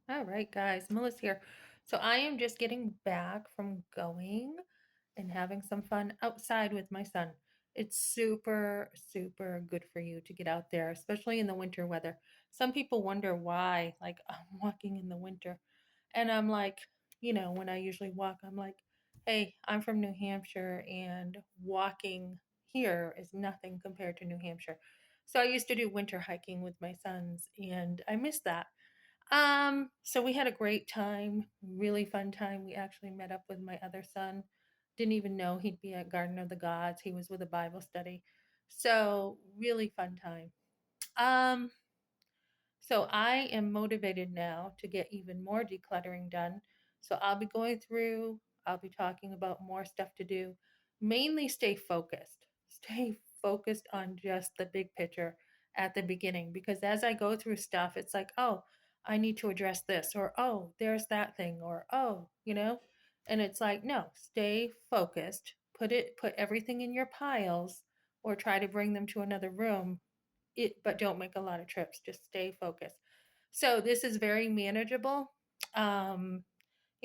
All right, guys, Melissa here. So I am just getting back from going and having some fun outside with my son. It's super, super good for you to get out there, especially in the winter weather. Some people wonder why, like, I'm walking in the winter. And I'm like, when I usually walk, I'm like, hey, I'm from New Hampshire, and walking here is nothing compared to New Hampshire. So I used to do winter hiking with my sons, and I miss that. So we had a great time, really fun time. We actually met up with my other son. Didn't even know he'd be at Garden of the Gods. He was with a Bible study. So really fun time. Um, so I am motivated now to get even more decluttering done. So I'll be talking about more stuff to do. Mainly stay focused. Stay focused on just the big picture at the beginning because as I go through stuff, it's like, oh, I need to address this, or oh, there's that thing, or oh. And it's like, no, stay focused. Put everything in your piles or try to bring them to another room but don't make a lot of trips. Just stay focused. So this is very manageable. Um,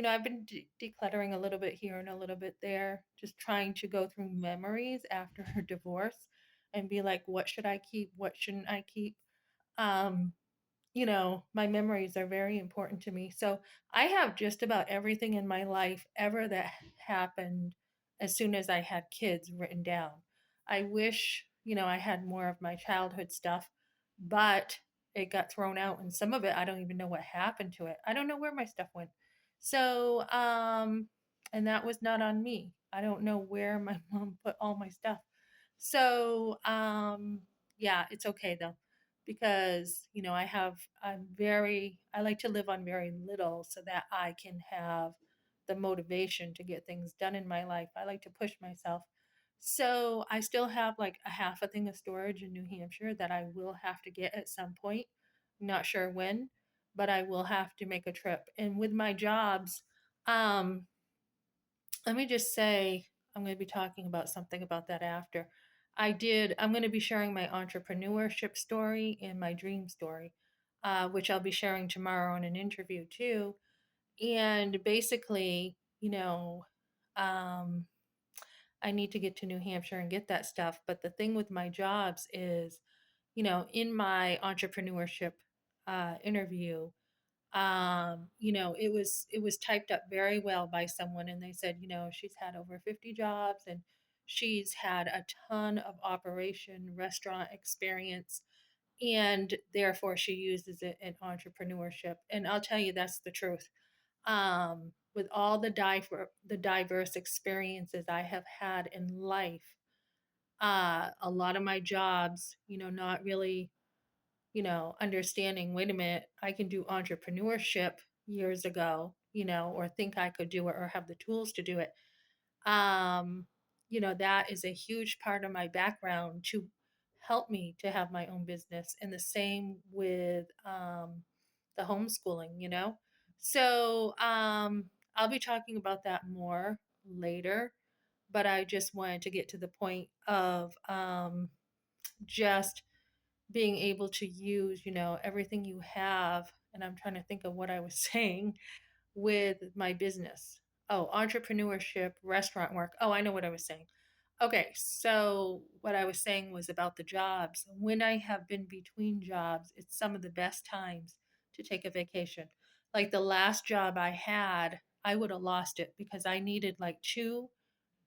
I've been decluttering a little bit here and a little bit there, just trying to go through memories after her divorce and be like, what should I keep? What shouldn't I keep? Um, my memories are very important to me. So I have just about everything in my life ever that happened as soon as I had kids written down. I wish, I had more of my childhood stuff, but it got thrown out and some of it I don't even know what happened to it. I don't know where my stuff went. So, and that was not on me. I don't know where my mom put all my stuff. So, yeah, it's okay though because I like to live on very little so that I can have the motivation to get things done in my life. I like to push myself. So I still have like a half a thing of storage in New Hampshire that I will have to get at some point. Not sure when, but I will have to make a trip. And with my jobs, um, let me just say, I'm going to be talking about something about that after. I'm going to be sharing my entrepreneurship story and my dream story, which I'll be sharing tomorrow in an interview too. And basically, um, I need to get to New Hampshire and get that stuff. But the thing with my jobs is, in my entrepreneurship interview, it was typed up very well by someone, and they said, she's had over 50 jobs and she's had a ton of operation restaurant experience, and therefore she uses it in entrepreneurship. And I'll tell you, that's the truth. With all the diverse experiences I have had in life, a lot of my jobs, not really understanding, wait a minute, I can do entrepreneurship years ago, or think I could do it or have the tools to do it. Um, that is a huge part of my background to help me to have my own business. And the same with the homeschooling. So I'll be talking about that more later, but I just wanted to get to the point of just being able to use, everything you have. And I'm trying to think of what I was saying with my business. Oh, entrepreneurship, restaurant work. Oh, I know what I was saying. Okay, so what I was saying was about the jobs. When I have been between jobs, it's some of the best times to take a vacation. Like the last job I had, I would have lost it because I needed like 2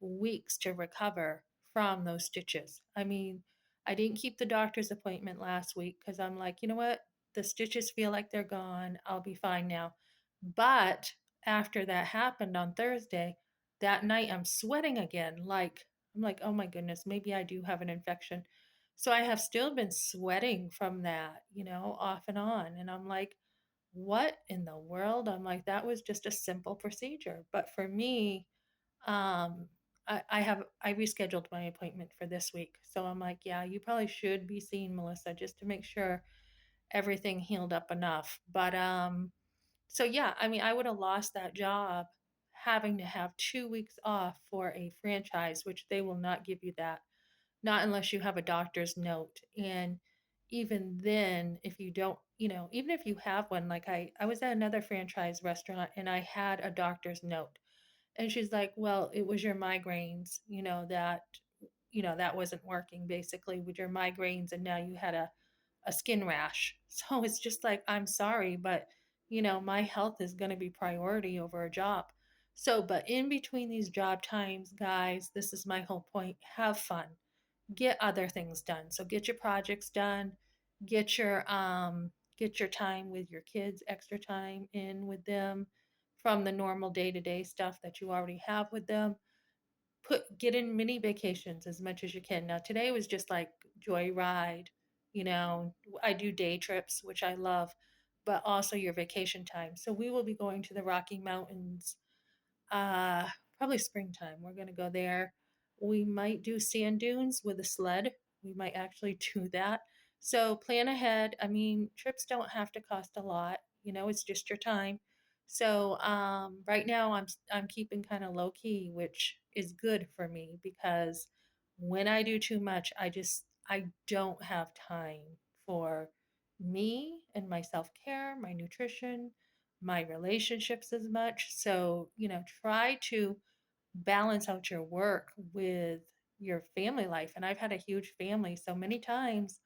weeks to recover from those stitches. I mean, I didn't keep the doctor's appointment last week because I'm like, you know what? The stitches feel like they're gone. I'll be fine now. But after that happened on Thursday, that night I'm sweating again. I'm like, oh my goodness, maybe I do have an infection. So I have still been sweating from that, off and on. And I'm like, what in the world? I'm like, that was just a simple procedure. But for me, um, I rescheduled my appointment for this week. So I'm like, yeah, you probably should be seeing Melissa just to make sure everything healed up enough. But so yeah, I mean, I would have lost that job having to have 2 weeks off for a franchise, which they will not give you that, not unless you have a doctor's note. And even then, if you don't even if you have one, like I was at another franchise restaurant and I had a doctor's note. And she's like, "Well, it was your migraines, that wasn't working basically with your migraines and now you had a skin rash." So it's just like, "I'm sorry, but my health is going to be priority over a job." So, but in between these job times, guys, this is my whole point. Have fun, get other things done. So get your projects done, get your time with your kids, extra time in with them from the normal day-to-day stuff that you already have with them. Get in mini vacations as much as you can. Now today was just like joyride, you know. I do day trips, which I love, but also your vacation time. So we will be going to the Rocky Mountains uh, probably springtime. We're gonna go there. We might do sand dunes with a sled. We might actually do that. So plan ahead. I mean, trips don't have to cost a lot. It's just your time. So right now I'm keeping kind of low key, which is good for me because when I do too much, I don't have time for me and my self care, my nutrition, my relationships as much. So, try to balance out your work with your family life. And I've had a huge family. So many times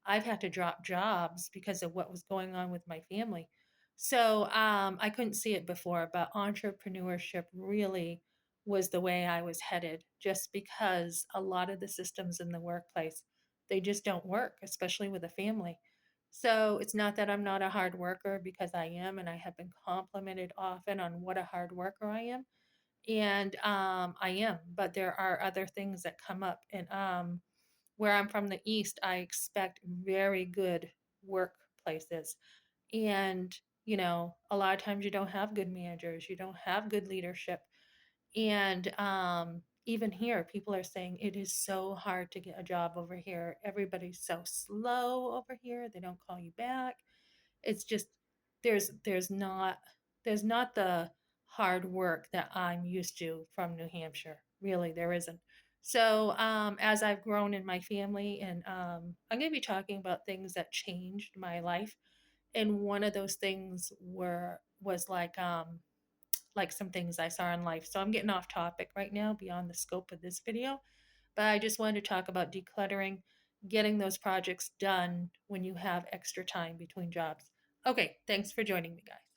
I've had to drop jobs because of what was going on with my family. So I couldn't see it before, but entrepreneurship really was the way I was headed just because a lot of the systems in the workplace, they just don't work, especially with a family. So it's not that I'm not a hard worker because I am, and I have been complimented often on what a hard worker I am. And I am, but there are other things that come up. And where I'm from the East, I expect very good workplaces. And, a lot of times you don't have good managers, you don't have good leadership. And even here, people are saying it is so hard to get a job over here. Everybody's so slow over here. They don't call you back. It's just there's not there's not the hard work that I'm used to from New Hampshire. Really, there isn't. So as I've grown in my family, and I'm going to be talking about things that changed my life, and one of those things was like some things I saw in life. So I'm getting off topic right now beyond the scope of this video, but I just wanted to talk about decluttering, getting those projects done when you have extra time between jobs. Okay, thanks for joining me, guys.